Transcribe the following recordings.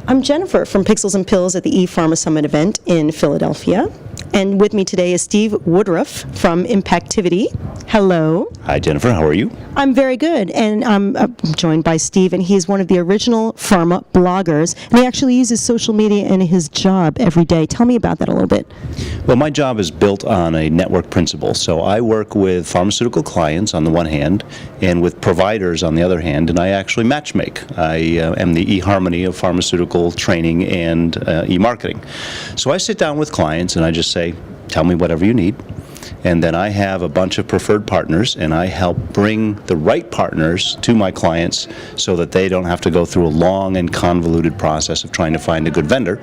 I'm Jennifer from Pixels and Pills at the ePharma Summit event in Philadelphia. And with me today is Steve Woodruff from Impactiviti. Hello. Hi, Jennifer. How are you? I'm very good. And I'm joined by Steve, and he's one of the original pharma bloggers. And he actually uses social media in his job every day. Tell me about that a little bit. Well, my job is built on a network principle. So I work with pharmaceutical clients on the one hand and with providers on the other hand, and I actually matchmake. I am the eHarmony of pharmaceutical training and e-marketing. So I sit down with clients and I just say, tell me whatever you need. And then I have a bunch of preferred partners, and I help bring the right partners to my clients so that they don't have to go through a long and convoluted process of trying to find a good vendor.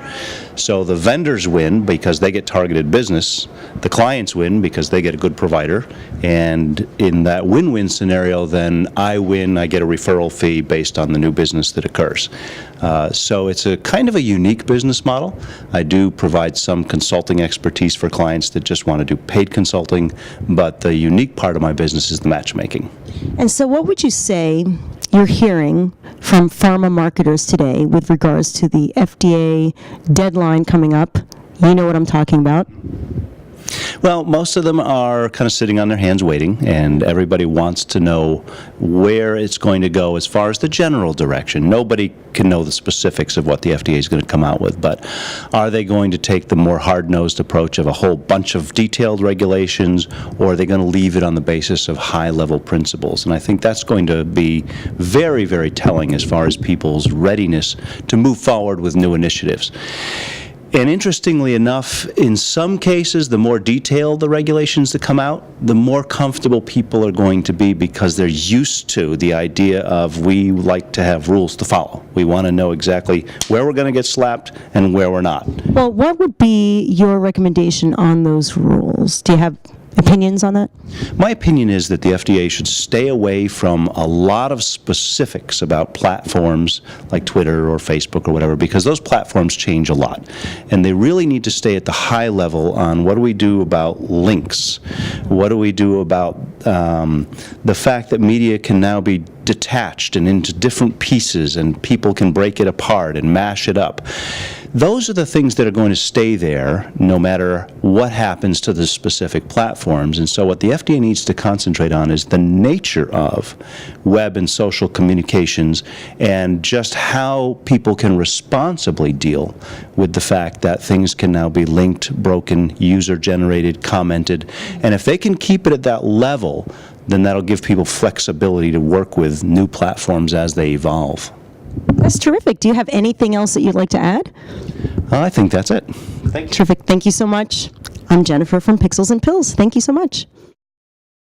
So the vendors win because they get targeted business, the clients win because they get a good provider, and in that win-win scenario, then I win, I get a referral fee based on the new business that occurs. So it's a kind of a unique business model. I do provide some consulting expertise for clients that just want to do paid consulting, but the unique part of my business is the matchmaking. And so what would you say you're hearing from pharma marketers today with regards to the FDA deadline coming up? You know what I'm talking about. Well, most of them are kind of sitting on their hands waiting, and everybody wants to know where it's going to go as far as the general direction. Nobody can know the specifics of what the FDA is going to come out with, but are they going to take the more hard-nosed approach of a whole bunch of detailed regulations, or are they going to leave it on the basis of high-level principles? And I think that's going to be very, very telling as far as people's readiness to move forward with new initiatives. And interestingly enough, in some cases, the more detailed the regulations that come out, the more comfortable people are going to be because they're used to the idea of we like to have rules to follow. We want to know exactly where we're going to get slapped and where we're not. Well, what would be your recommendation on those rules? Do you have opinions on that? My opinion is that the FDA should stay away from a lot of specifics about platforms like Twitter or Facebook or whatever, because those platforms change a lot. And they really need to stay at the high level on what do we do about links? What do we do about the fact that media can now be detached and into different pieces and people can break it apart and mash it up? Those are the things that are going to stay there no matter what happens to the specific platforms. And so what the FDA needs to concentrate on is the nature of web and social communications and just how people can responsibly deal with the fact that things can now be linked, broken, user-generated, commented. And if they can keep it at that level, then that'll give people flexibility to work with new platforms as they evolve. That's terrific. Do you have anything else that you'd like to add? I think that's it. Thank you. Terrific. Thank you so much. I'm Jennifer from Pixels and Pills. Thank you so much.